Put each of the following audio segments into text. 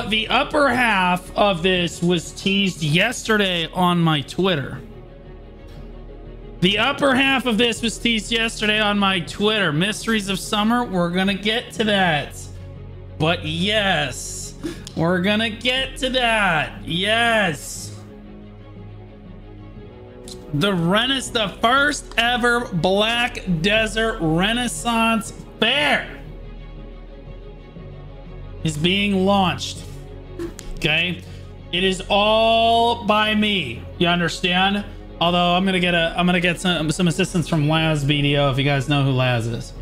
the upper half of this was teased yesterday on my Twitter. The upper half of this was teased yesterday on my Twitter. Mysteries of Summer, we're gonna get to that. But yes, we're gonna get to that. Yes. The first ever Black Desert Renaissance Fair is being launched. Okay, it is all by me. You understand? Although I'm gonna get some assistance from Laz BDO, if you guys know who Laz is.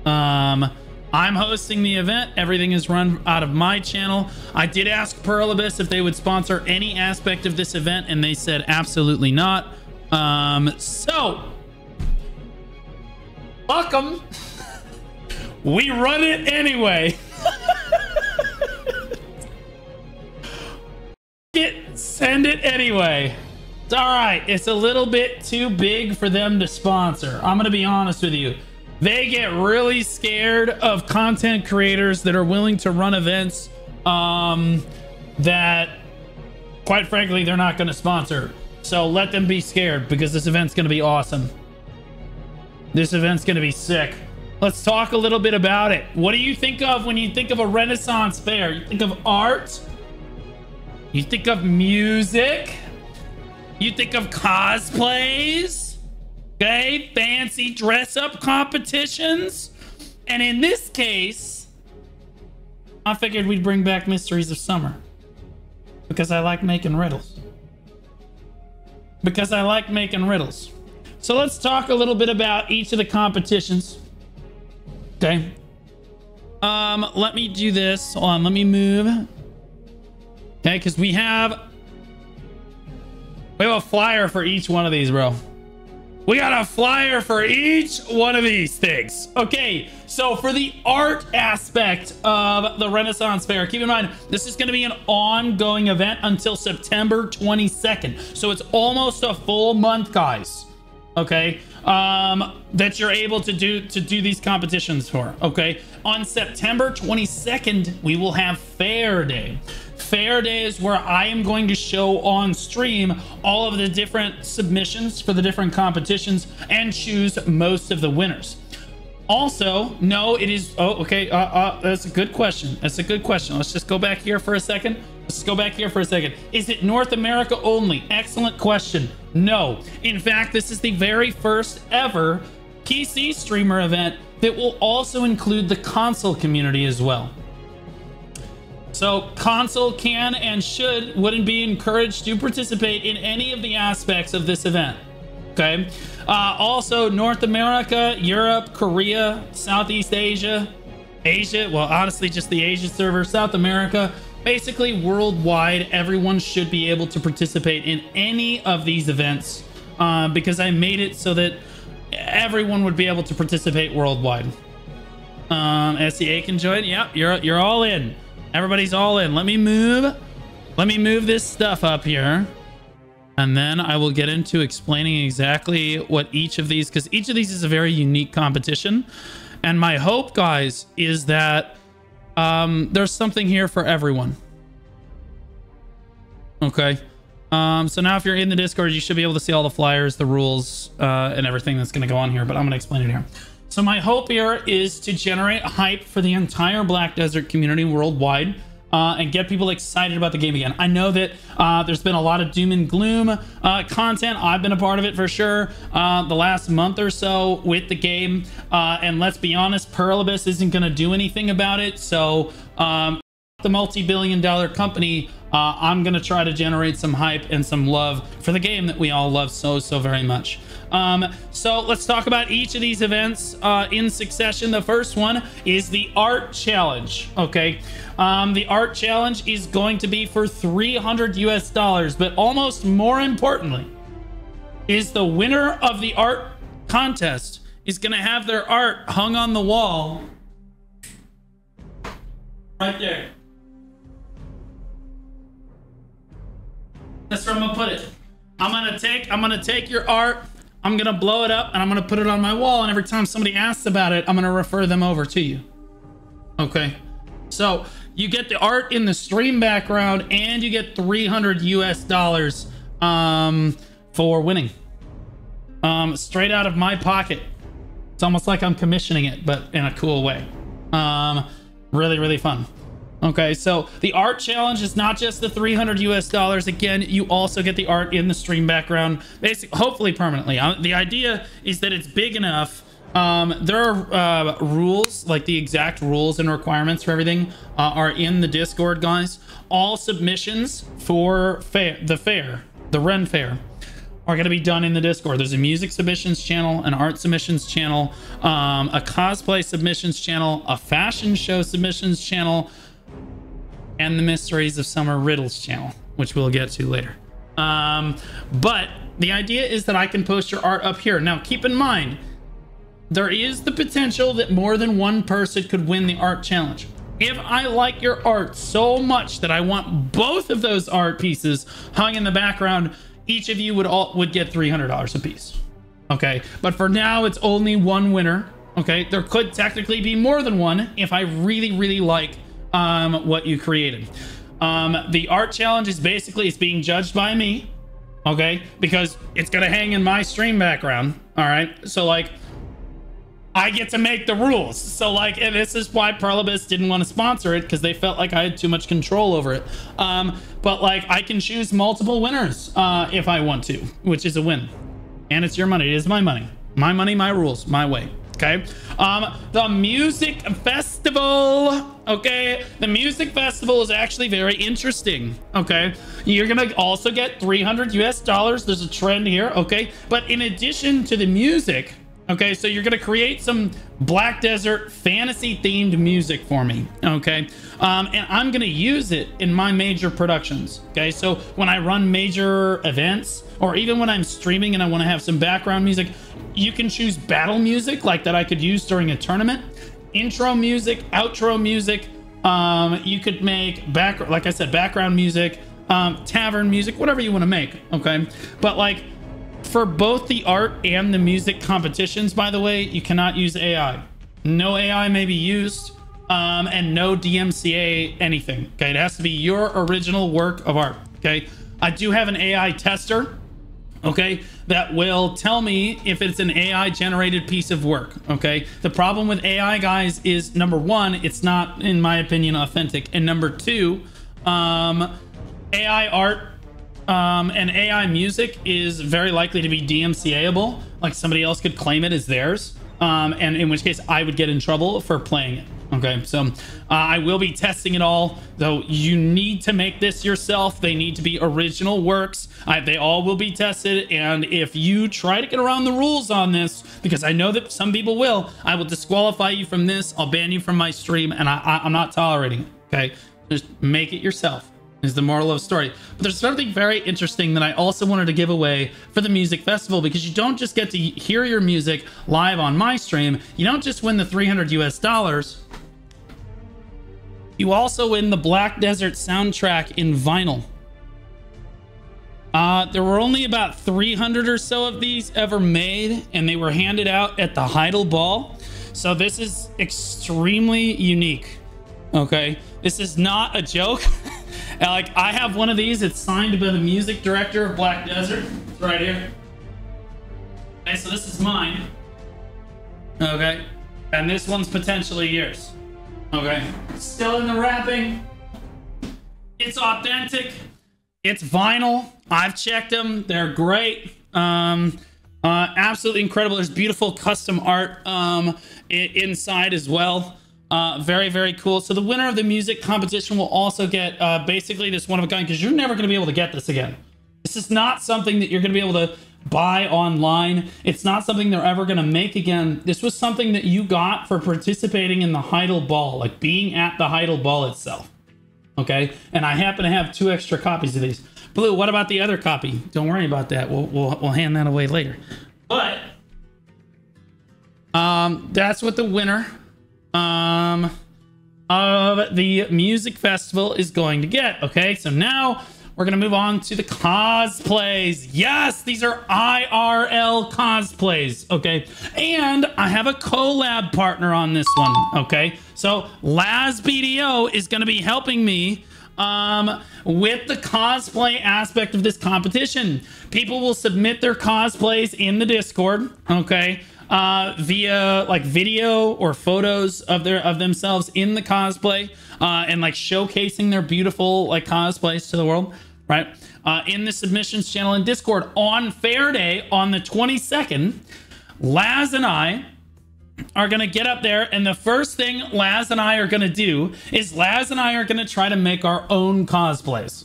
I'm hosting the event. Everything is run out of my channel. I did ask Perlibus if they would sponsor any aspect of this event, and they said absolutely not. So fuck 'em. We run it anyway. Send it anyway. It's all right. It's a little bit too big for them to sponsor. I'm gonna be honest with you. They get really scared of content creators that are willing to run events that, quite frankly, they're not going to sponsor. So let them be scared, because this event's going to be awesome. This event's going to be sick. Let's talk a little bit about it. What do you think of when you think of a Renaissance fair? You think of art? You think of music? You think of cosplays? Okay, fancy dress-up competitions. And in this case, I figured we'd bring back Mysteries of Summer, because I like making riddles. Because I like making riddles. So let's talk a little bit about each of the competitions. Okay. Let me do this. Hold on, let me move. Okay, because we have a flyer for each one of these, bro. We got a flyer for each one of these things. Okay, so for the art aspect of the Renaissance Fair, keep in mind, this is going to be an ongoing event until September 22nd. So it's almost a full month, guys. Okay, that you're able to do these competitions for. Okay, on September 22nd, we will have Fair Day. Fair Day is where I am going to show on stream all of the different submissions for the different competitions and choose most of the winners. Also, no, it is... Oh, okay. That's a good question. That's a good question. Let's just go back here for a second. Let's go back here for a second. Is it North America only? Excellent question. No. In fact, this is the very first ever PC streamer event that will also include the console community as well. So console can and wouldn't be encouraged to participate in any of the aspects of this event. Okay. Also North America, Europe, Korea, Southeast Asia, well, honestly, just the Asia server, South America, basically worldwide, everyone should be able to participate in any of these events, because I made it so that everyone would be able to participate worldwide. SEA can join. Yep. You're all in. Everybody's all in. Let me move this stuff up here, and then I will get into explaining exactly what each of these, because each of these is a very unique competition. And my hope, guys, is that there's something here for everyone. Okay. So now if you're in the Discord, you should be able to see all the flyers, the rules, and everything that's going to go on here, but I'm going to explain it here. So my hope here is to generate hype for the entire Black Desert community worldwide, and get people excited about the game again. I know that there's been a lot of doom and gloom content. I've been a part of it for sure the last month or so with the game. And let's be honest, Perlibus isn't going to do anything about it. So the multi-billion-dollar company, I'm going to try to generate some hype and some love for the game that we all love so very much. So let's talk about each of these events in succession. The first one is the art challenge. Okay. The art challenge is going to be for $300 US, but almost more importantly is the winner of the art contest is going to have their art hung on the wall right there. That's where I'm gonna put it. I'm gonna take your art, I'm gonna blow it up, and I'm gonna put it on my wall, and every time somebody asks about it, I'm gonna refer them over to you. Okay. So you get the art in the stream background and you get $300 US for winning. Straight out of my pocket. It's almost like I'm commissioning it, but in a cool way. Really, really fun. Okay, so the art challenge is not just the $300 US. Again, you also get the art in the stream background, basically, hopefully permanently. The idea is that it's big enough. There are rules, like the exact rules and requirements for everything are in the Discord, guys. All submissions for the Ren Fair, are going to be done in the Discord. There's a music submissions channel, an art submissions channel, a cosplay submissions channel, a fashion show submissions channel, and the Mysteries of Summer Riddles channel, which we'll get to later. But the idea is that I can post your art up here. Now, keep in mind, there is the potential that more than one person could win the art challenge. If I like your art so much that I want both of those art pieces hung in the background, each of you would get $300 a piece. Okay, but for now it's only one winner. Okay, there could technically be more than one if I really, really like what you created. The art challenge is basically, it's being judged by me. Okay, because it's gonna hang in my stream background. All right, so like, I get to make the rules. So like, and this is why Perlibus didn't want to sponsor it, because they felt like I had too much control over it. But like, I can choose multiple winners if I want to, which is a win. And it's your money. It is my money. My money, my rules, my way. Okay. The music festival. Okay. The music festival is actually very interesting. Okay. You're going to also get $300 US. There's a trend here. Okay. But in addition to the music, okay, so you're gonna create some Black Desert fantasy themed music for me, okay? And I'm gonna use it in my major productions, okay? So when I run major events, or even when I'm streaming and I wanna have some background music, you can choose battle music like that I could use during a tournament, intro music, outro music. You could make like I said, background music, tavern music, whatever you wanna make, okay? But like, for both the art and the music competitions, by the way, you cannot use AI. No AI may be used, and no DMCA anything. Okay, it has to be your original work of art. Okay, I do have an AI tester, okay, that will tell me if it's an AI generated piece of work. Okay, the problem with AI, guys, is number one, it's not, in my opinion, authentic, and number two, AI art and AI music is very likely to be DMCA-able. Like somebody else could claim it as theirs, and in which case I would get in trouble for playing it. Okay, so I will be testing it all, though you need to make this yourself. They need to be original works. They all will be tested, and if you try to get around the rules on this, because I know that some people will, I will disqualify you from this. I'll ban you from my stream, and I'm not tolerating it. Okay, just make it yourself is the moral of the story. But there's something very interesting that I also wanted to give away for the music festival, because you don't just get to hear your music live on my stream. You don't just win the $300 US. You also win the Black Desert soundtrack in vinyl. There were only about 300 or so of these ever made, and they were handed out at the Riddle Ball. So this is extremely unique. Okay, this is not a joke. Like, I have one of these. It's signed by the music director of Black Desert. It's right here. Okay, so this is mine. Okay, and this one's potentially yours. Okay, still in the wrapping. It's authentic. It's vinyl. I've checked them. They're great. Absolutely incredible. There's beautiful custom art inside as well. Very, very cool. So the winner of the music competition will also get basically this one of a kind, because you're never going to be able to get this again. This is not something that you're going to be able to buy online. It's not something they're ever going to make again. This was something that you got for participating in the Riddle Ball, like being at the Riddle Ball itself. Okay, and I happen to have 2 extra copies of these. Blue, what about the other copy? Don't worry about that. We'll hand that away later. But that's what the winner of the music festival is going to get. Okay, so now we're gonna move on to the cosplays. Yes, these are IRL cosplays, okay? And I have a collab partner on this one, okay? So Laz BDO is gonna be helping me with the cosplay aspect of this competition. People will submit their cosplays in the Discord, okay? Via like video or photos of themselves in the cosplay, and like showcasing their beautiful like cosplays to the world, right? In the submissions channel in Discord on Fair Day on the 22nd, Laz and I are gonna get up there, and the first thing Laz and I are gonna do is Laz and I are gonna try to make our own cosplays.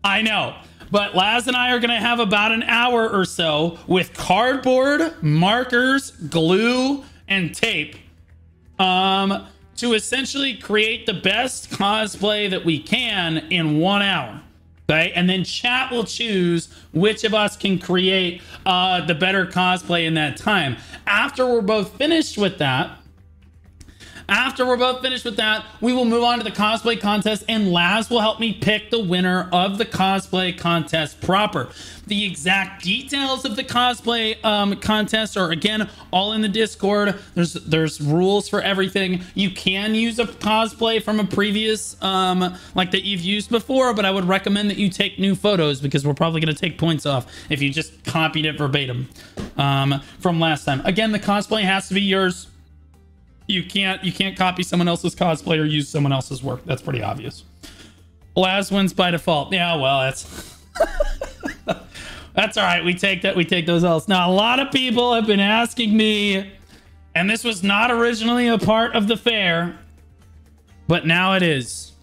I know. But Laz and I are going to have about an hour or so with cardboard, markers, glue, and tape to essentially create the best cosplay that we can in 1 hour. Okay? And then chat will choose which of us can create the better cosplay in that time. After we're both finished with that, we will move on to the cosplay contest, and Laz will help me pick the winner of the cosplay contest proper. The exact details of the cosplay contest are, again, all in the Discord. There's rules for everything. You can use a cosplay from a previous, like that you've used before, but I would recommend that you take new photos because we're probably going to take points off if you just copied it verbatim from last time. Again, the cosplay has to be yours. You can't copy someone else's cosplay or use someone else's work. That's pretty obvious. Laz wins by default. Yeah, well, that's that's all right. We take that. We take those L's. Now, a lot of people have been asking me, and this was not originally a part of the fair, but now it is.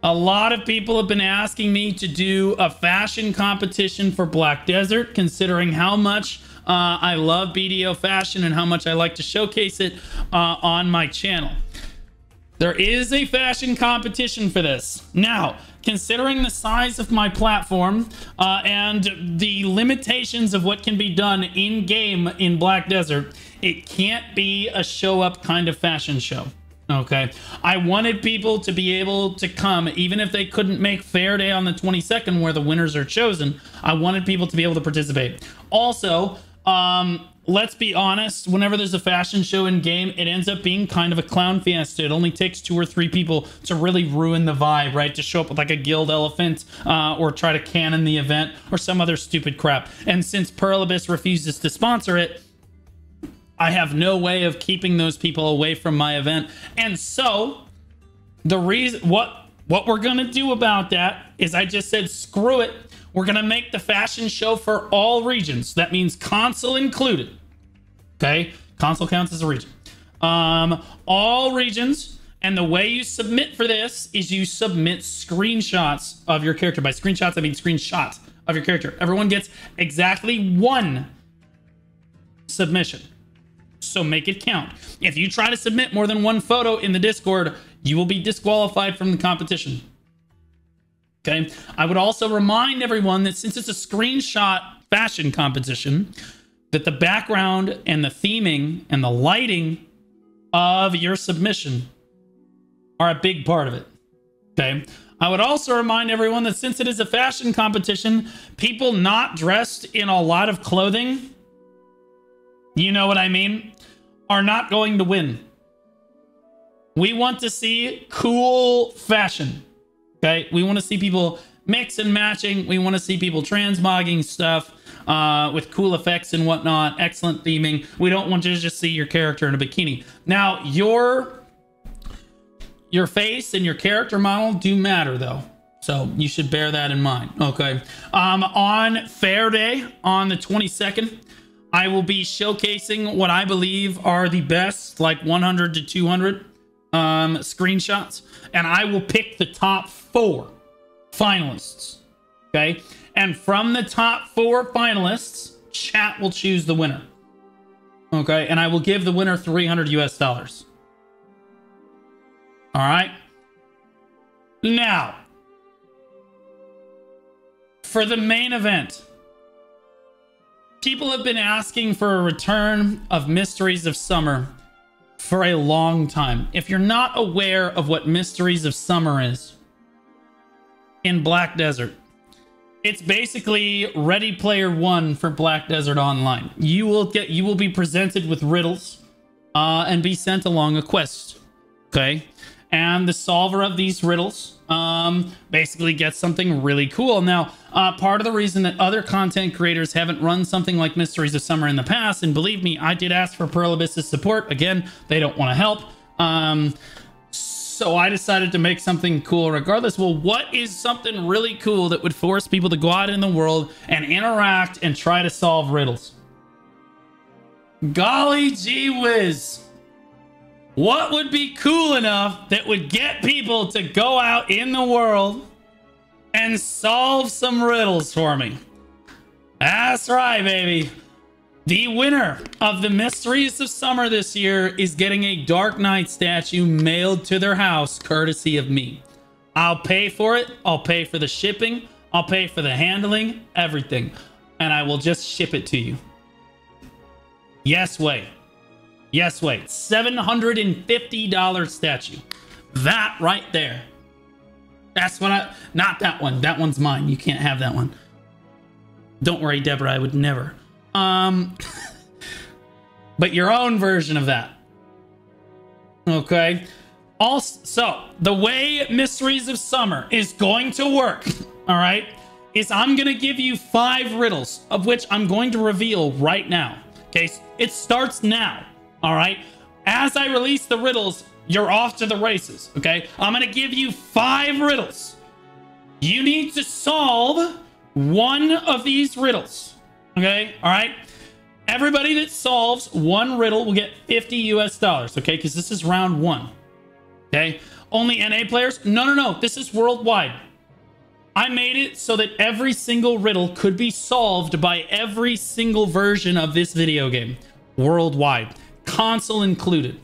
A lot of people have been asking me to do a fashion competition for Black Desert, considering how much I love BDO fashion and how much I like to showcase it on my channel. There is a fashion competition for this. Now, considering the size of my platform and the limitations of what can be done in-game in Black Desert, it can't be a show-up kind of fashion show. Okay, I wanted people to be able to come, even if they couldn't make Fair Day on the 22nd where the winners are chosen. I wanted people to be able to participate. Also, let's be honest, whenever there's a fashion show in game, it ends up being kind of a clown fiesta. It only takes 2 or 3 people to really ruin the vibe, right? To show up with like a guild elephant or try to cannon the event or some other stupid crap. And since Pearlibus refuses to sponsor it, I have no way of keeping those people away from my event. And so the reason what we're going to do about that is I just said, screw it. We're going to make the fashion show for all regions. That means console included. Okay. Console counts as a region. All regions. And the way you submit for this is you submit screenshots of your character. By screenshots, I mean screenshots of your character. Everyone gets exactly 1 submission. So make it count. If you try to submit more than 1 photo in the Discord, you will be disqualified from the competition. Okay. I would also remind everyone that since it's a screenshot fashion competition, that the background and the theming and the lighting of your submission are a big part of it. Okay. I would also remind everyone that since it is a fashion competition, people not dressed in a lot of clothing, you know what I mean, are not going to win. We want to see cool fashion. Okay, we want to see people mix and matching. We want to see people transmogging stuff with cool effects and whatnot. Excellent theming. We don't want to just see your character in a bikini. Now, your face and your character model do matter, though. So you should bear that in mind. Okay. On Fair Day, on the 22nd, I will be showcasing what I believe are the best, like 100 to 200 screenshots, and I will pick the top 4 finalists. Okay, and from the top 4 finalists, chat will choose the winner. Okay, and I will give the winner $300 US. All right. Now, for the main event, people have been asking for a return of Mysteries of Summer for a long time. If you're not aware of what Mysteries of Summer is, in Black Desert. It's basically Ready Player One for Black Desert Online. You will be presented with riddles and be sent along a quest. Okay? And the solver of these riddles basically gets something really cool. Now, part of the reason that other content creators haven't run something like Mysteries of Summer in the past, and believe me, I did ask for Pearl Abyss's support. Again, they don't want to help. So I decided to make something cool regardless. Well, what is something really cool that would force people to go out in the world and interact and try to solve riddles? Golly gee whiz. What would be cool enough that would get people to go out in the world and solve some riddles for me? That's right, baby. The winner of the Mysteries of Summer this year is getting a Dark Knight statue mailed to their house, courtesy of me. I'll pay for it. I'll pay for the shipping. I'll pay for the handling, everything. And I will just ship it to you. Yes, wait. Yes, wait. $750 statue. That right there. That's what I... Not that one. That one's mine. You can't have that one. Don't worry, Deborah. I would never. But your own version of that. Okay. Also, so the way Mysteries of Summer is going to work, all right, is I'm going to give you 5 riddles, of which I'm going to reveal right now. Okay. It starts now. All right. As I release the riddles, you're off to the races. Okay. I'm going to give you 5 riddles. You need to solve one of these riddles. Okay, all right. Everybody that solves one riddle will get $50 US, okay? Because this is round 1. Okay? Only NA players? No. This is worldwide. I made it so that every single riddle could be solved by every single version of this video game. Worldwide. Console included.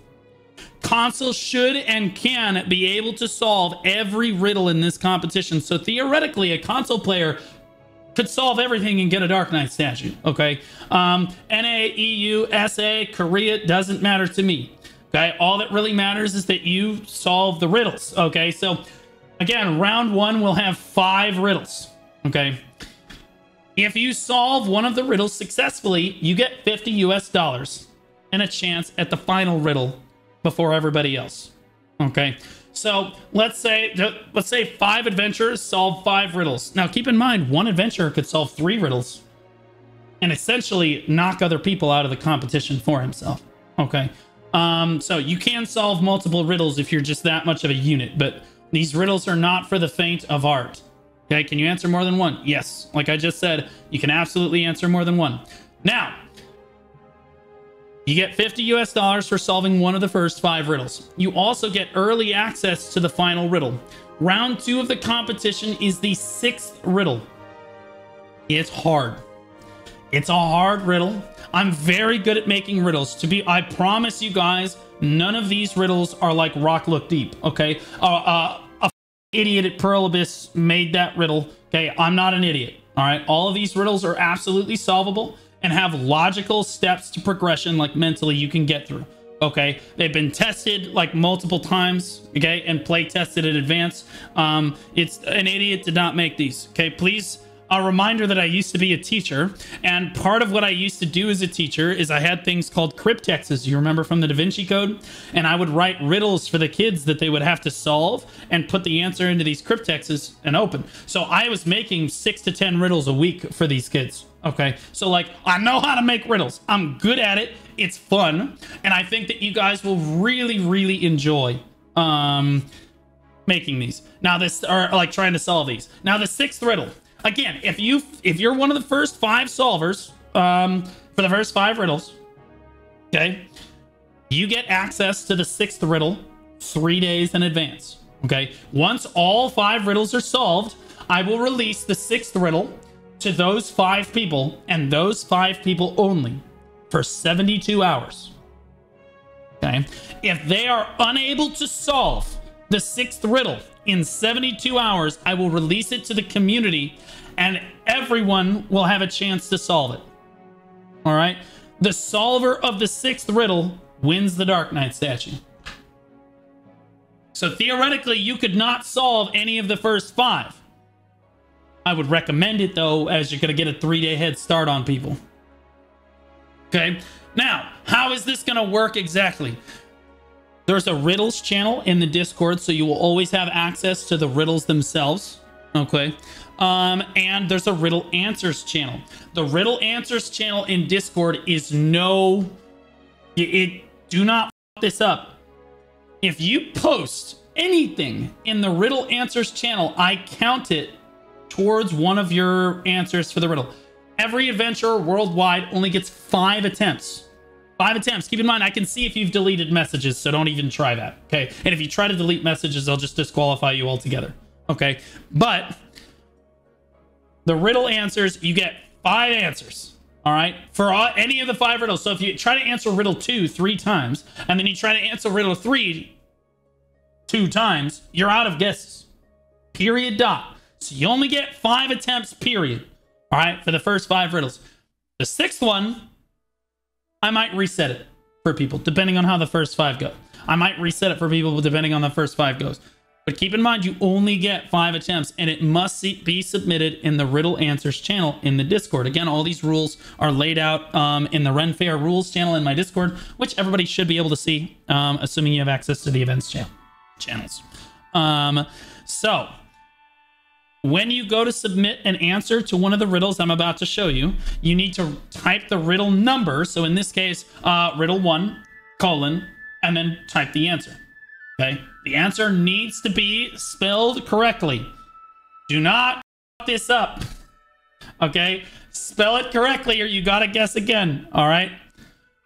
Console should and can be able to solve every riddle in this competition. So theoretically, a console player could solve everything and get a Dark Knight statue, okay? NA, EU, SA, Korea, doesn't matter to me, okay? All that really matters is that you solve the riddles, okay? So, again, round 1 will have 5 riddles, okay? If you solve one of the riddles successfully, you get $50 US and a chance at the final riddle before everybody else, okay? So let's say 5 adventurers solve 5 riddles. Now keep in mind, one adventurer could solve 3 riddles and essentially knock other people out of the competition for himself. Okay. So you can solve multiple riddles if you're just that much of a unit, but these riddles are not for the faint of heart. Okay. Can you answer more than one? Yes. Like I just said, you can absolutely answer more than one. Now, you get $50 US for solving one of the first 5 riddles. You also get early access to the final riddle. Round 2 of the competition is the 6th riddle. It's hard. It's a hard riddle. I'm very good at making riddles. I promise you guys, none of these riddles are like Rock Look Deep, okay? A idiot at Pearl Abyss made that riddle, okay? I'm not an idiot, all right? All of these riddles are absolutely solvable and have logical steps to progression, like mentally you can get through, okay? They've been tested like multiple times, okay? And play tested in advance. It's an idiot did not make these, okay? Please, a reminder that I used to be a teacher, and part of what I used to do as a teacher is I had things called cryptexes, you remember from the Da Vinci Code? And I would write riddles for the kids that they would have to solve and put the answer into these cryptexes and open. So I was making 6 to 10 riddles a week for these kids. Okay, so like, I know how to make riddles. I'm good at it. It's fun. And I think that you guys will really, really enjoy making these. Now this, or like trying to solve these. Now the 6th riddle. Again, if you're one of the first 5 solvers for the first 5 riddles, okay, you get access to the 6th riddle 3 days in advance. Okay, once all 5 riddles are solved, I will release the 6th riddle to those 5 people and those 5 people only for 72 hours. Okay, if they are unable to solve the 6th riddle in 72 hours, I will release it to the community and everyone will have a chance to solve it. All right, the solver of the 6th riddle wins the Dark Knight statue. So theoretically, you could not solve any of the first 5. I would recommend it though, as you're going to get a 3-day head start on people. Okay. Now, how is this going to work exactly? There's a Riddles channel in the Discord, so you will always have access to the riddles themselves. Okay. And there's a Riddle Answers channel. The Riddle Answers channel in Discord is do not f this up. If you post anything in the Riddle Answers channel, I count it towards one of your answers for the riddle. Every adventurer worldwide only gets 5 attempts. 5 attempts. Keep in mind, I can see if you've deleted messages, so don't even try that. Okay. And if you try to delete messages, they'll just disqualify you altogether. Okay. But the riddle answers, you get 5 answers. All right. For any of the 5 riddles. So if you try to answer riddle 2 3 times, and then you try to answer riddle 3 2 times, you're out of guesses. Period. Dot. So you only get 5 attempts, period. All right. For the first 5 riddles. The 6th one, I might reset it for people, depending on how the first 5 go. I might reset it for people, depending on the first 5 goes. But keep in mind, you only get 5 attempts, and it must be submitted in the Riddle Answers channel in the Discord. Again, all these rules are laid out in the Faire rules channel in my Discord, which everybody should be able to see, assuming you have access to the events channels. So when you go to submit an answer to one of the riddles I'm about to show you, you need to type the riddle number. So in this case, riddle 1, colon, and then type the answer. Okay. The answer needs to be spelled correctly. Do not f this up. Okay. Spell it correctly or you got to guess again. All right.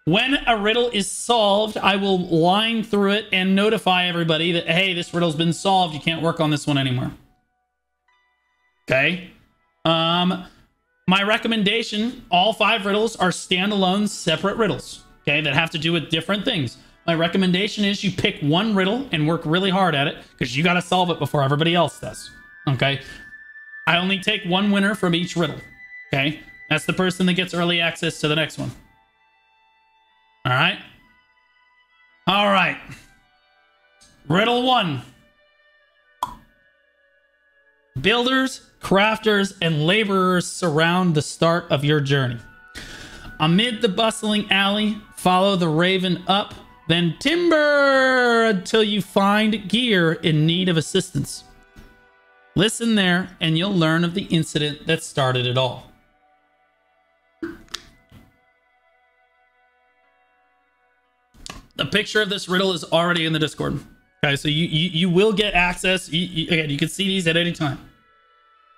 When a riddle is solved, I will line through it and notify everybody that, hey, this riddle's been solved. You can't work on this one anymore. Okay. My recommendation, all 5 riddles are standalone separate riddles. Okay. That have to do with different things. My recommendation is you pick one riddle and work really hard at it because you got to solve it before everybody else does. Okay. I only take 1 winner from each riddle. Okay. That's the person that gets early access to the next one. All right. All right. Riddle 1. Builders, crafters, and laborers surround the start of your journey. Amid the bustling alley, follow the raven up, then timber until you find gear in need of assistance. Listen there, and you'll learn of the incident that started it all. The picture of this riddle is already in the Discord. Okay, so you will get access. Again, you can see these at any time.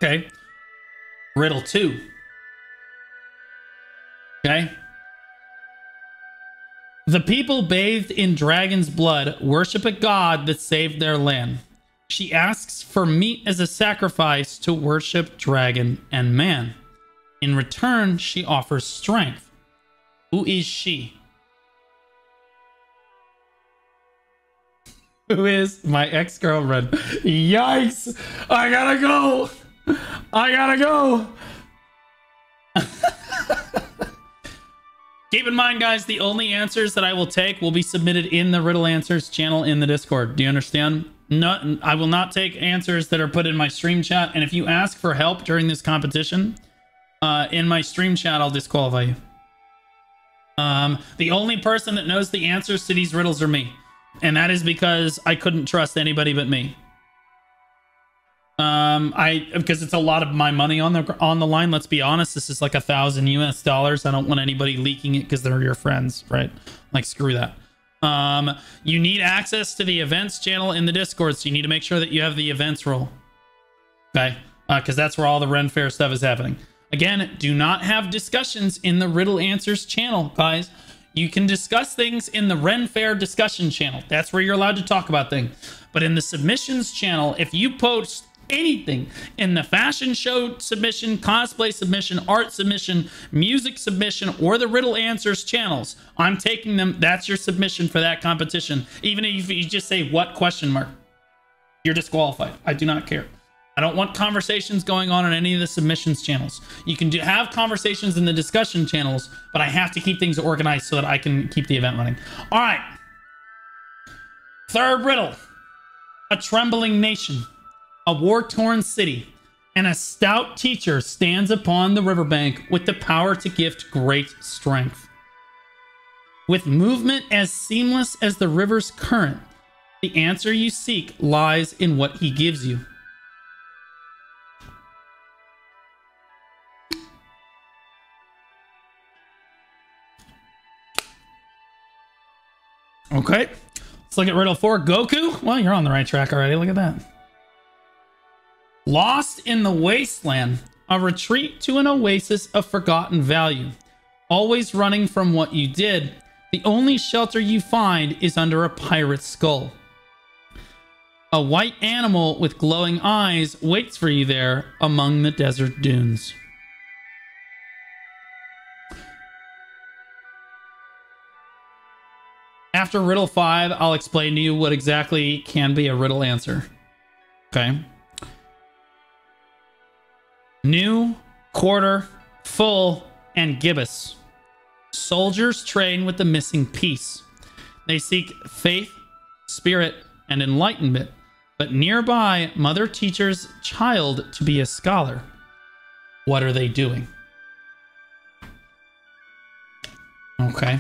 Okay. Riddle 2. Okay. The people bathed in dragon's blood worship a god that saved their land. She asks for meat as a sacrifice to worship dragon and man. In return, she offers strength. Who is she? Who is my ex-girlfriend? Yikes! I gotta go! I gotta go! Keep in mind, guys, the only answers that I will take will be submitted in the Riddle Answers channel in the Discord. Do you understand? No, I will not take answers that are put in my stream chat. And if you ask for help during this competition, in my stream chat, I'll disqualify you. The only person that knows the answers to these riddles are me. And that is because I couldn't trust anybody but me. Because it's a lot of my money on the line. Let's be honest. This is like $1,000 US. I don't want anybody leaking it because they're your friends, right? Like, screw that. You need access to the events channel in the Discord, so you need to make sure that you have the events role. Okay? Because that's where all the Faire stuff is happening. Again, do not have discussions in the Riddle Answers channel, guys. You can discuss things in the Faire discussion channel. That's where you're allowed to talk about things. But in the submissions channel, if you post anything in the fashion show submission, cosplay submission, art submission, music submission, or the Riddle Answers channels, I'm taking them. That's your submission for that competition. Even if you just say what question mark, you're disqualified. I do not care. I don't want conversations going on any of the submissions channels. You can have conversations in the discussion channels, but I have to keep things organized so that I can keep the event running. All right. 3rd riddle. A trembling nation. A war-torn city. And a stout teacher stands upon the riverbank with the power to gift great strength. With movement as seamless as the river's current, the answer you seek lies in what he gives you. Okay, let's look at riddle 4. Goku? Well, you're on the right track already. Look at that. Lost in the wasteland, a retreat to an oasis of forgotten value. Always running from what you did, the only shelter you find is under a pirate's skull. A white animal with glowing eyes waits for you there among the desert dunes. After riddle 5, I'll explain to you what exactly can be a riddle answer. Okay. New, quarter, full, and gibbous. Soldiers train with the missing piece. They seek faith, spirit, and enlightenment, but nearby, mother teaches child to be a scholar. What are they doing? Okay.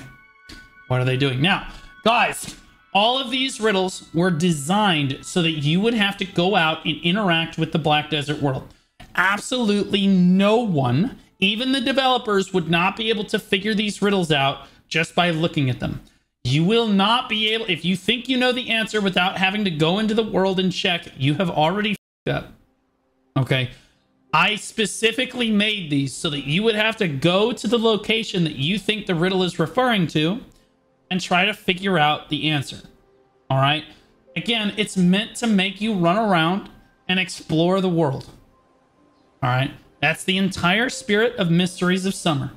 What are they doing? Now, guys, all of these riddles were designed so that you would have to go out and interact with the Black Desert world. Absolutely no one, even the developers, would not be able to figure these riddles out just by looking at them. You will not be able, if you think you know the answer without having to go into the world and check, you have already f***ed up. Okay. I specifically made these so that you would have to go to the location that you think the riddle is referring to and try to figure out the answer. All right. Again, it's meant to make you run around and explore the world. All right. That's the entire spirit of Mysteries of Summer.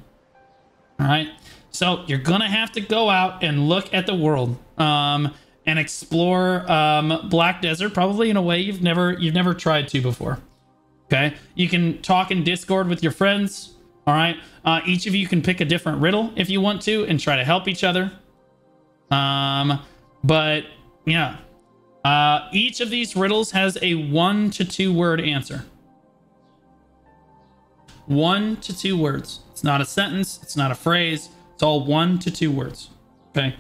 All right. So you're going to have to go out and look at the world and explore Black Desert, probably in a way you've never tried to before. Okay. You can talk in Discord with your friends. All right. Each of you can pick a different riddle if you want to and try to help each other. But yeah, each of these riddles has a 1 to 2 word answer. 1 to 2 words. It's not a sentence. It's not a phrase. It's all 1 to 2 words. Okay.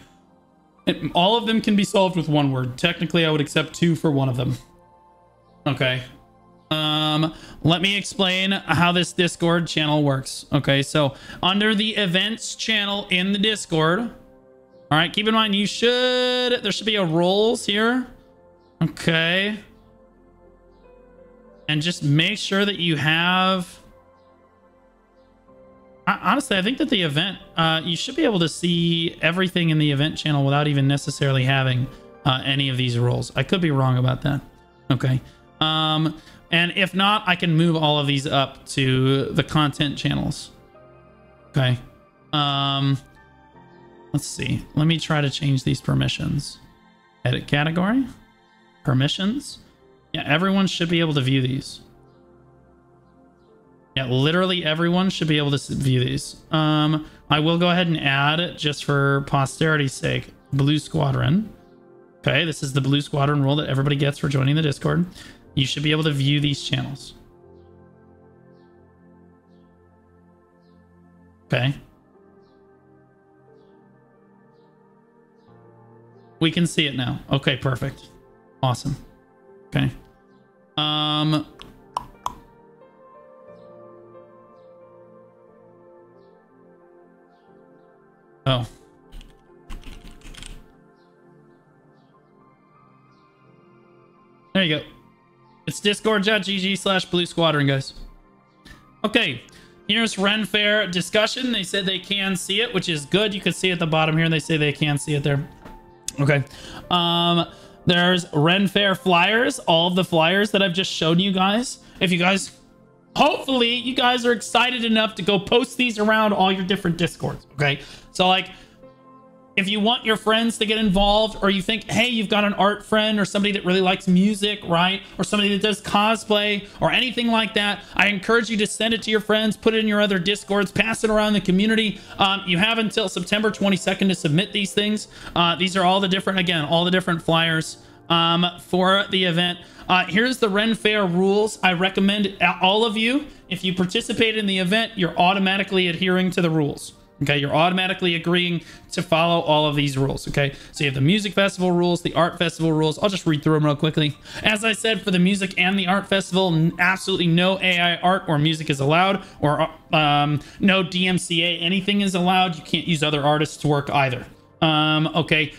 And all of them can be solved with 1 word. Technically, I would accept 2 for one of them. Okay. Let me explain how this Discord channel works. Okay. So under the events channel in the Discord, all right, keep in mind, there should be a roles here. Okay. And just make sure that you have, honestly, I think that the event, you should be able to see everything in the event channel without even necessarily having any of these roles. I could be wrong about that. Okay. And if not, I can move all of these up to the content channels. Okay. Let's see. Let me try to change these permissions. Edit category. Permissions. Yeah, everyone should be able to view these. Yeah, literally everyone should be able to view these. I will go ahead and add, just for posterity's sake, Blue Squadron. Okay, this is the Blue Squadron role that everybody gets for joining the Discord. You should be able to view these channels. Okay. We can see it now. Okay, perfect. Awesome. Okay. Oh. There you go. It's discord.gg/Blue Squadron, guys. Okay. Here's Faire discussion. They said they can see it, which is good. You can see at the bottom here. They say they can see it there. Okay. There's Faire flyers. All of the flyers that I've just shown you guys. If you guys, hopefully you guys are excited enough to go post these around all your different Discords. Okay. So like, if you want your friends to get involved, or you think, hey, you've got an art friend or somebody that really likes music, right? Or somebody that does cosplay or anything like that, I encourage you to send it to your friends, put it in your other Discords, pass it around the community. You have until September 22nd to submit these things. These are all the different, again, all the different flyers for the event. Here's the Ren Faire rules. I recommend all of you, if you participate in the event, you're automatically adhering to the rules. Okay, you're automatically agreeing to follow all of these rules. Okay, so you have the music festival rules, the art festival rules. I'll just read through them real quickly. As I said, for the music and the art festival, absolutely no AI art or music is allowed, or no DMCA anything is allowed. You can't use other artists' work either. Okay.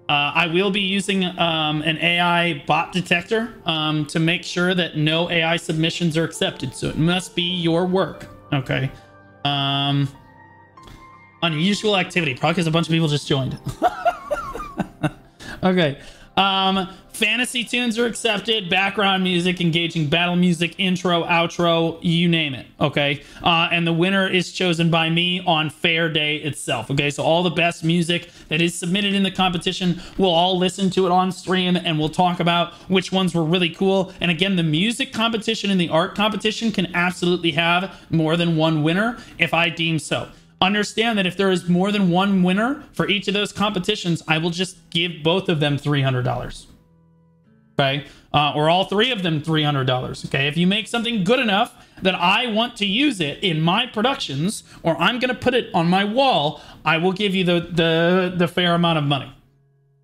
I will be using an AI bot detector to make sure that no AI submissions are accepted. So it must be your work. Okay. Unusual activity. Probably because a bunch of people just joined. Okay. Fantasy tunes are accepted. Background music, engaging battle music, intro, outro, you name it. Okay. And the winner is chosen by me on Fair Day itself. Okay. So all the best music that is submitted in the competition, we'll all listen to it on stream and we'll talk about which ones were really cool. And again, the music competition and the art competition can absolutely have more than one winner if I deem so. Understand that if there is more than one winner for each of those competitions, I will just give both of them $300. Okay, or all three of them $300. Okay, if you make something good enough that I want to use it in my productions, or I'm gonna put it on my wall, I will give you the fair amount of money.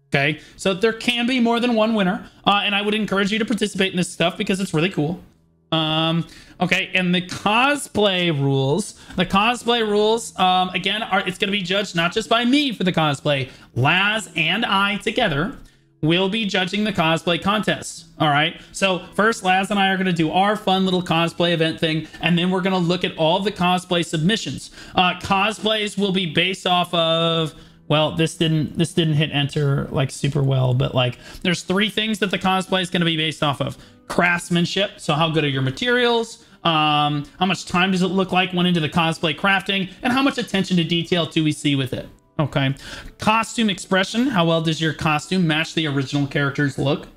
Okay, so there can be more than one winner, and I would encourage you to participate in this stuff because it's really cool. Okay, and the cosplay rules. The cosplay rules, again, it's going to be judged not just by me for the cosplay. Laz and I together will be judging the cosplay contest. All right, so first Laz and I are going to do our fun little cosplay event thing, and then we're going to look at all of the cosplay submissions. Cosplays will be based off of... Well, this didn't hit enter like super well, but like there's three things that the cosplay is going to be based off of. Craftsmanship, so how good are your materials? How much time does it look like went into the cosplay crafting? And how much attention to detail do we see with it? Okay. Costume expression, how well does your costume match the original character's look?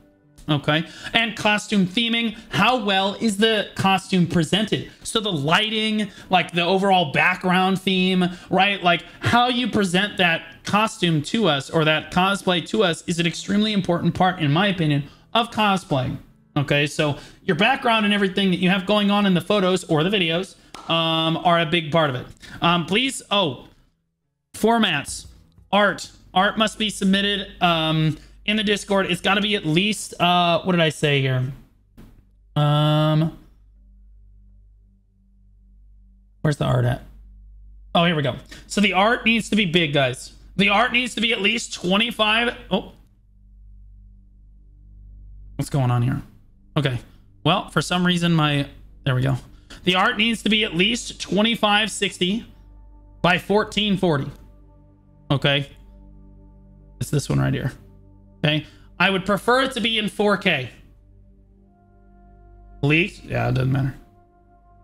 Okay. And costume theming, how well is the costume presented? So the lighting, like the overall background theme, right? Like how you present that costume to us or that cosplay to us is an extremely important part, in my opinion, of cosplay. Okay, so your background and everything that you have going on in the photos or the videos are a big part of it. Please, formats, art must be submitted in the Discord. It's got to be at least, what did I say here? Where's the art at? Oh, here we go. So the art needs to be big, guys. The art needs to be at least 25. Oh, what's going on here? Okay, well, for some reason there we go. The art needs to be at least 2560 by 1440. Okay, it's this one right here. Okay, I would prefer it to be in 4K. Leaked? Yeah, it doesn't matter.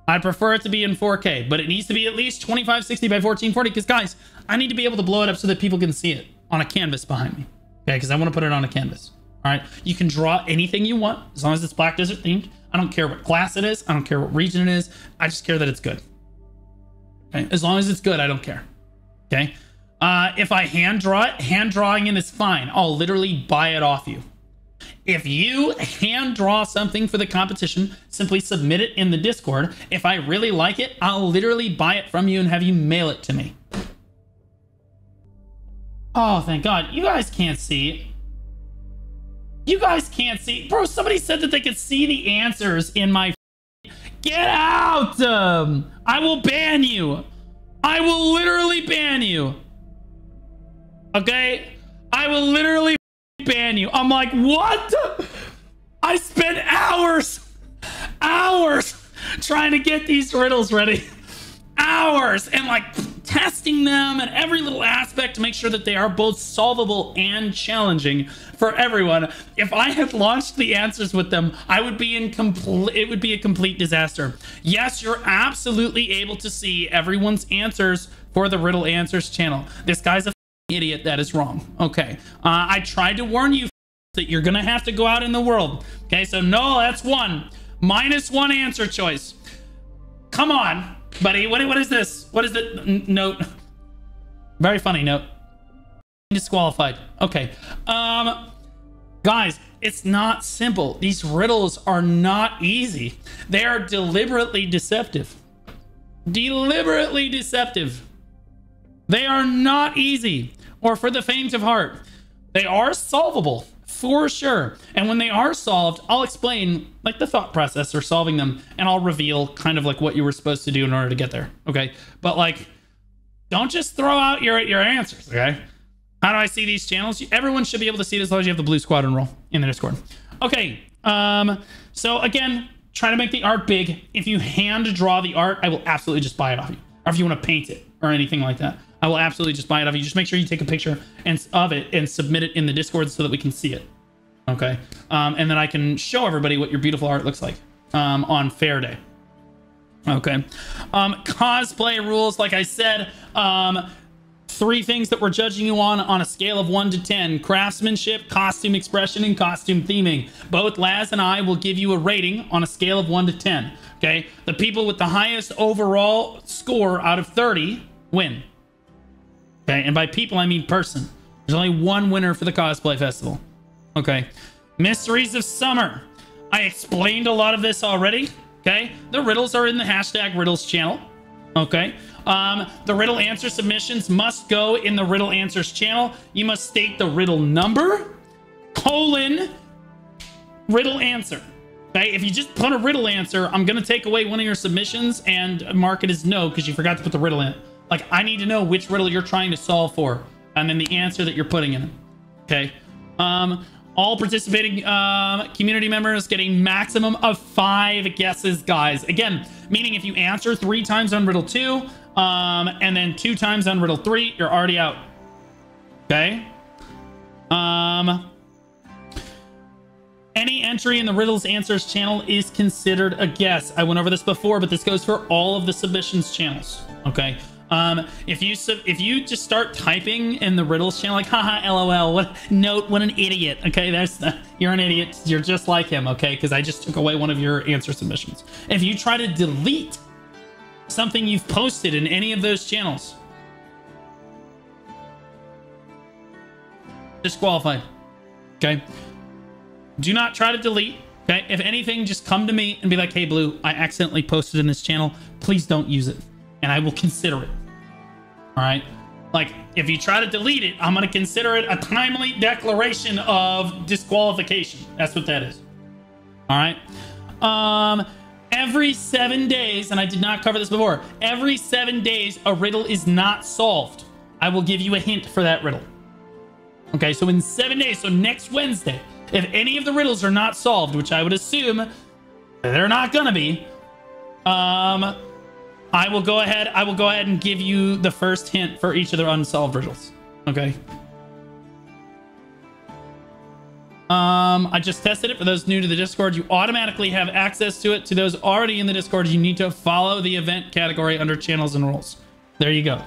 I prefer it to be in 4K, but it needs to be at least 2560 by 1440 because, guys, I need to be able to blow it up so that people can see it on a canvas behind me. Okay, because I want to put it on a canvas. All right, you can draw anything you want as long as it's Black Desert themed. I don't care what class it is. I don't care what region it is. I just care that it's good. Okay, as long as it's good, I don't care. Okay, if I hand draw it, hand drawing it is fine. I'll literally buy it off you. If you hand draw something for the competition, simply submit it in the Discord. If I really like it, I'll literally buy it from you and have you mail it to me. Oh, thank God. You guys can't see. You guys can't see. Bro, somebody said that they could see the answers in my... Get out! I will ban you. I will literally ban you. Okay? I will literally ban you. I'm like, what? I spent hours trying to get these riddles ready. Hours. And like testing them and every little aspect to make sure that they are both solvable and challenging for everyone. If I had launched the answers with them, I would be it would be a complete disaster. Yes, you're absolutely able to see everyone's answers for the Riddle Answers channel. This guy's a idiot. That is wrong. Okay. I tried to warn you that you're gonna have to go out in the world. Okay, so no, that's one. -1 answer choice. Come on. Buddy, what is this? What is the note? Very funny note. Disqualified. Okay. Guys, it's not simple. These riddles are not easy. They are deliberately deceptive. Deliberately deceptive. They are not easy or for the faint of heart. They are solvable for sure. And when they are solved, I'll explain like the thought process for solving them, and I'll reveal kind of like what you were supposed to do in order to get there. Okay. But like, don't just throw out your answers. Okay. How do I see these channels? Everyone should be able to see it as long as you have the blue squadron roll in the Discord. Okay. So again, try to make the art big. If you hand draw the art, I will absolutely just buy it off you. Or if you want to paint it or anything like that, I will absolutely just buy it off you. Just make sure you take a picture of it and submit it in the Discord so that we can see it. Okay. And then I can show everybody what your beautiful art looks like on Fair Day. Okay. Cosplay rules, like I said, 3 things that we're judging you on a scale of 1 to 10: craftsmanship, costume expression, and costume theming. Both Laz and I will give you a rating on a scale of 1 to 10. Okay. The people with the highest overall score out of 30 win. Okay. And by people, I mean person. There's only one winner for the cosplay festival. Okay. Mysteries of Summer. I explained a lot of this already. Okay. The riddles are in the hashtag Riddles channel. Okay. The riddle answer submissions must go in the riddle answers channel. You must state the riddle number, riddle answer. Okay. If you just put a riddle answer, I'm going to take away one of your submissions and mark it as no because you forgot to put the riddle in. Like, I need to know which riddle you're trying to solve for and then the answer that you're putting in it. Okay. All participating community members get a maximum of 5 guesses, guys. Again, meaning if you answer 3 times on riddle 2 and then 2 times on riddle 3, you're already out. Okay. Any entry in the Riddles Answers channel is considered a guess. I went over this before, but this goes for all of the submissions channels. Okay. If you just start typing in the Riddles channel, like, haha, lol, what an idiot. Okay, you're an idiot. You're just like him. Okay, because I just took away one of your answer submissions. If you try to delete something you've posted in any of those channels, disqualified. Okay, do not try to delete. Okay, if anything, just come to me and be like, hey, Blue, I accidentally posted in this channel. Please don't use it, and I will consider it. All right. Like, if you try to delete it, I'm going to consider it a timely declaration of disqualification. That's what that is. All right. Every 7 days, and I did not cover this before, every 7 days, a riddle is not solved. I will give you a hint for that riddle. Okay. So in 7 days, so next Wednesday, if any of the riddles are not solved, which I would assume they're not going to be, I will go ahead and give you the first hint for each of the unsolved riddles. Okay. I just tested it for those new to the Discord. You automatically have access to it. To those already in the Discord, you need to follow the event category under channels and rules. There you go.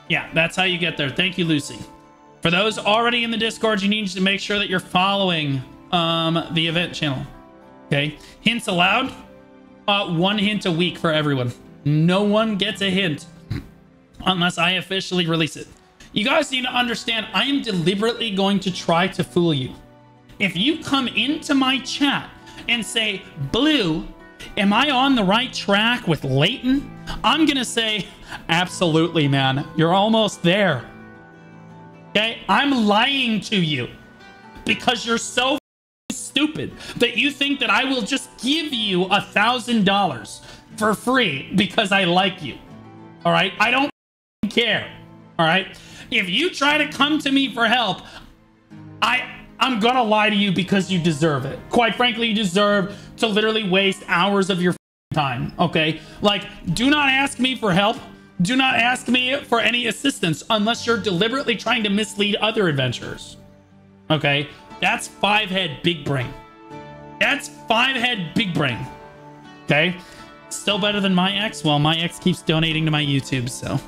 Yeah, that's how you get there. Thank you, Lucy. For those already in the Discord, you need to make sure that you're following the event channel. Okay. Hints allowed. 1 hint a week for everyone. No one gets a hint unless I officially release it. You guys need to understand, I am deliberately going to try to fool you. If you come into my chat and say, Blue, am I on the right track with Leighton? I'm going to say, absolutely, man. You're almost there. Okay? I'm lying to you because you're so stupid that you think that I will just give you $1,000 for free because I like you. All right? I don't care. All right? If you try to come to me for help, I'm gonna lie to you because you deserve it. Quite frankly, you deserve to literally waste hours of your time. Okay? Like, do not ask me for help. Do not ask me for any assistance unless you're deliberately trying to mislead other adventurers. Okay? That's 5-head big brain. That's 5-head big brain. Okay? Still better than my ex. Well, my ex keeps donating to my YouTube, so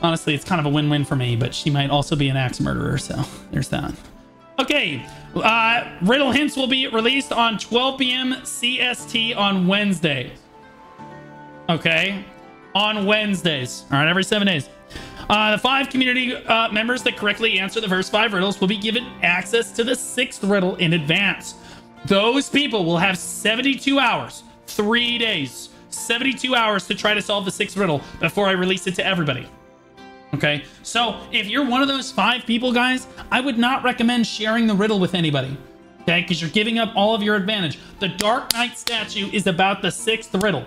honestly, it's kind of a win-win for me, but she might also be an axe murderer, so there's that. Okay, riddle hints will be released on 12 p.m. CST on Wednesday. Okay, on Wednesdays. All right, every 7 days. The 5 community members that correctly answer the first 5 riddles will be given access to the 6th riddle in advance. Those people will have 72 hours, 3 days, 72 hours to try to solve the 6th riddle before I release it to everybody. Okay, so if you're one of those 5 people, guys, I would not recommend sharing the riddle with anybody. Okay, because you're giving up all of your advantage. The Dark Knight statue is about the 6th riddle.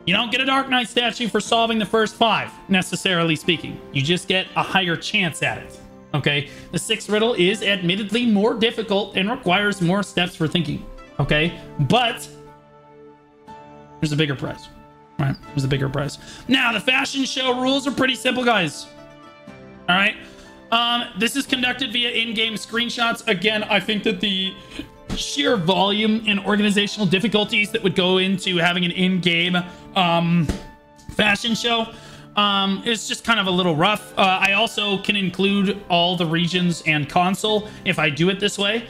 You don't get a Dark Knight statue for solving the first 5, necessarily speaking. You just get a higher chance at it. Okay, the 6th riddle is admittedly more difficult and requires more steps for thinking. Okay, but there's a bigger prize. All right, there's a bigger prize. Now, the fashion show rules are pretty simple, guys. All right. This is conducted via in-game screenshots. Again, I think that the sheer volume and organizational difficulties that would go into having an in-game fashion show is just kind of a little rough. I also can include all the regions and console if I do it this way,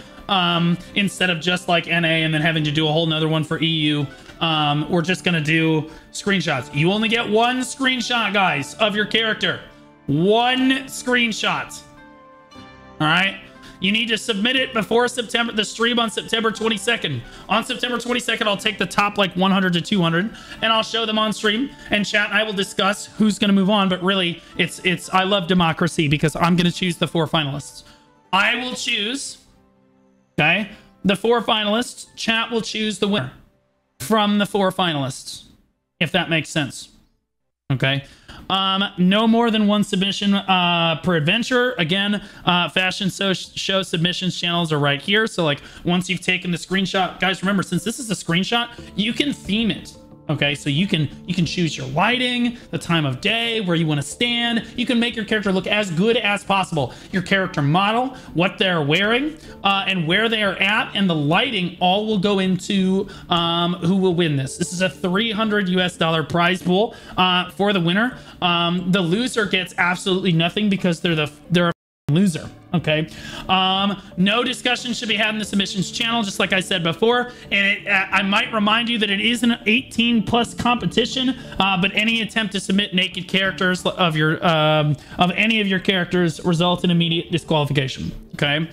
instead of just like NA and then having to do a whole nother one for EU. We're just gonna do screenshots. You only get 1 screenshot, guys, of your character. 1 screenshot. All right, you need to submit it before the stream on September 22nd. On September 22nd, I'll take the top like 100 to 200 and I'll show them on stream, and chat and I will discuss who's going to move on. But really, I love democracy because I'm going to choose the 4 finalists. I will choose, okay, the 4 finalists. Chat will choose the winner from the 4 finalists, if that makes sense. Okay. No more than 1 submission per adventure. Again, fashion show submissions channels are right here. So like once you've taken the screenshot, guys, remember, since this is a screenshot, you can theme it. Okay, so you can choose your lighting, the time of day, where you want to stand. You can make your character look as good as possible. Your character model, what they're wearing, and where they are at, and the lighting all will go into who will win this. This is a $300 US prize pool for the winner. The loser gets absolutely nothing because they're a loser. Okay, no discussion should be had in the submissions channel, just like I said before. And I might remind you that it is an 18+ competition, but any attempt to submit naked characters of any of your characters result in immediate disqualification. Okay,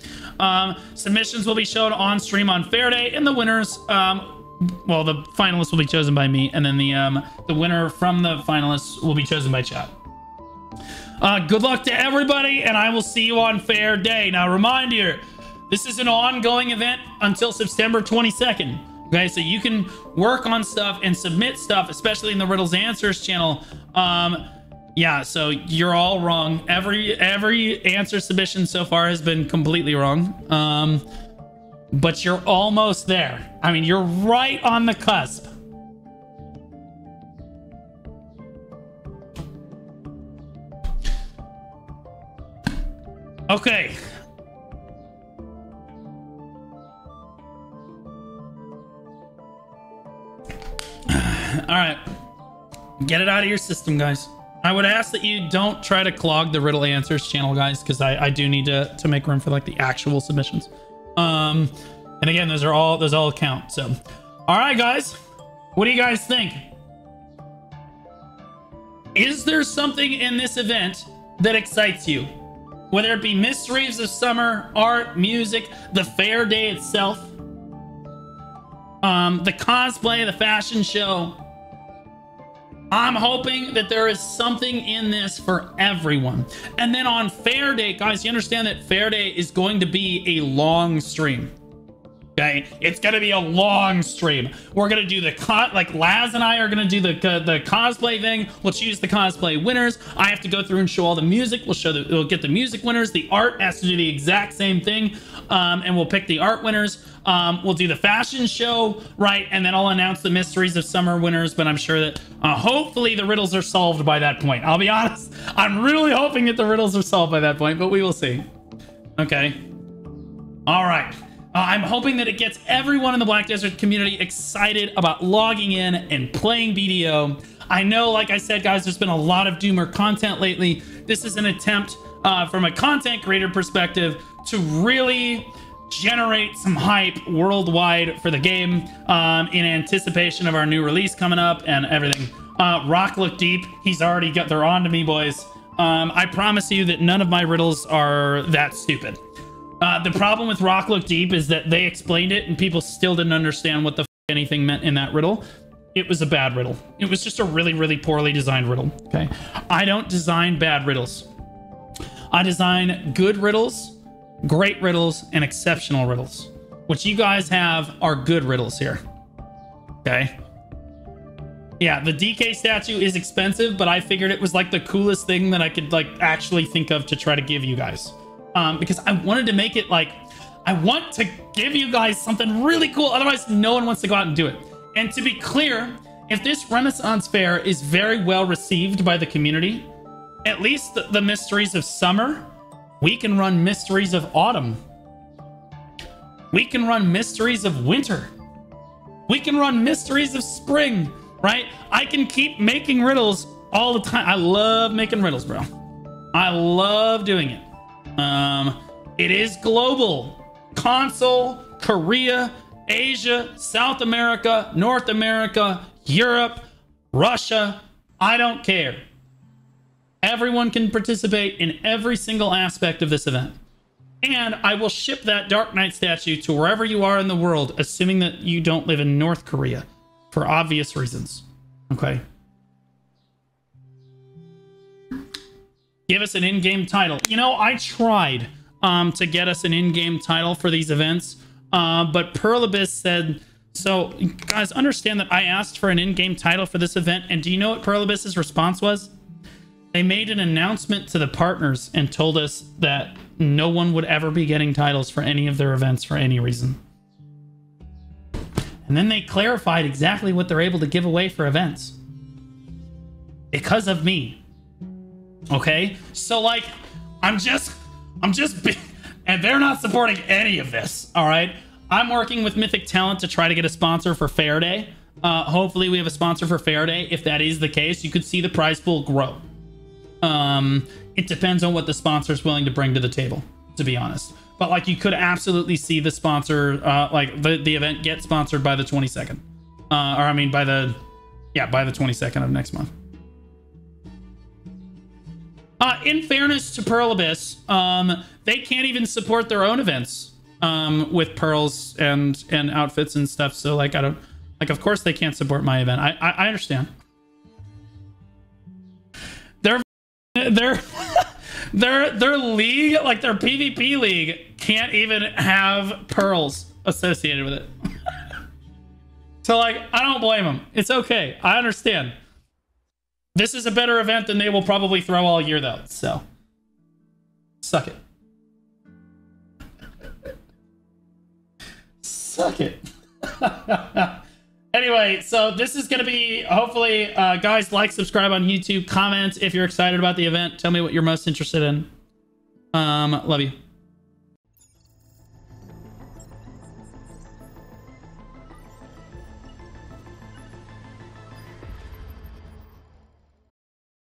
submissions will be shown on stream on Fair Day, and the winners, well, the finalists will be chosen by me, and then the winner from the finalists will be chosen by chat. Good luck to everybody, and I will see you on Fair Day. Now, remind you, this is an ongoing event until September 22nd. Okay, so you can work on stuff and submit stuff, especially in the Riddles Answers channel. Yeah, so you're all wrong. Every answer submission so far has been completely wrong. But you're almost there. I mean, you're right on the cusp. Okay. All right. Get it out of your system, guys. I would ask that you don't try to clog the Riddle Answers channel, guys, because I do need to make room for like the actual submissions. And again, those all count. So, all right, guys. What do you guys think? Is there something in this event that excites you? Whether it be mysteries of summer, art, music, the fair day itself, the cosplay, the fashion show. I'm hoping that there is something in this for everyone. And then on Fair Day, guys, you understand that Fair Day is going to be a long stream. Okay, it's gonna be a long stream. We're gonna do like Laz and I are gonna do the cosplay thing. We'll choose the cosplay winners. I have to go through and show all the music. We'll get the music winners. The art has to do the exact same thing, and we'll pick the art winners. We'll do the fashion show, right, and then I'll announce the mysteries of summer winners. But I'm sure that hopefully the riddles are solved by that point. I'll be honest, I'm really hoping that the riddles are solved by that point, but we will see. Okay, all right. I'm hoping that it gets everyone in the Black Desert community excited about logging in and playing BDO. I know, like I said, guys, there's been a lot of Doomer content lately. This is an attempt from a content creator perspective to really generate some hype worldwide for the game in anticipation of our new release coming up and everything. Rock Look Deep, he's already got, they're on to me, boys. I promise you that none of my riddles are that stupid. The problem with Rock Look Deep is that they explained it and people still didn't understand what the f anything meant in that riddle. It was a bad riddle. It was just a really, really poorly designed riddle. Okay. I don't design bad riddles. I design good riddles, great riddles, and exceptional riddles. What you guys have are good riddles here. Okay. Yeah, the DK statue is expensive, but I figured it was like the coolest thing that I could like actually think of to try to give you guys. Because I wanted to make it like, I want to give you guys something really cool. Otherwise, no one wants to go out and do it. And to be clear, if this Renaissance Fair is very well received by the community, at least the Mysteries of Summer, we can run Mysteries of Autumn. We can run Mysteries of Winter. We can run Mysteries of Spring, right? I can keep making riddles all the time. I love making riddles, bro. I love doing it. It is global. Console, Korea, Asia, South America, North America, Europe, Russia. I don't care. Everyone can participate in every single aspect of this event. And I will ship that Dark Knight statue to wherever you are in the world, assuming that you don't live in North Korea, for obvious reasons. Okay. Give us an in-game title. You know, I tried to get us an in-game title for these events, but Pearl Abyss said, so guys, understand that I asked for an in-game title for this event, and do you know what Pearl Abyss's response was? They made an announcement to the partners and told us that no one would ever be getting titles for any of their events for any reason. And then they clarified exactly what they're able to give away for events. Because of me. Okay? So like, I'm just and they're not supporting any of this. All right? I'm working with Mythic Talent to try to get a sponsor for Fair Day. Hopefully we have a sponsor for Fair Day. If that is the case, you could see the prize pool grow. It depends on what the sponsor is willing to bring to the table, to be honest. But like, you could absolutely see the sponsor, like the event get sponsored by the 22nd, or I mean by the 22nd of next month. In fairness to Pearl Abyss, they can't even support their own events with pearls and outfits and stuff. So like, of course they can't support my event. I understand. Their league, like their PvP league, can't even have pearls associated with it. So like, I don't blame them. It's okay. I understand. This is a better event than they will probably throw all year though. So suck it. Suck it. Anyway, so this is going to be, hopefully, guys, like, subscribe on YouTube, comment if you're excited about the event. Tell me what you're most interested in. Love you.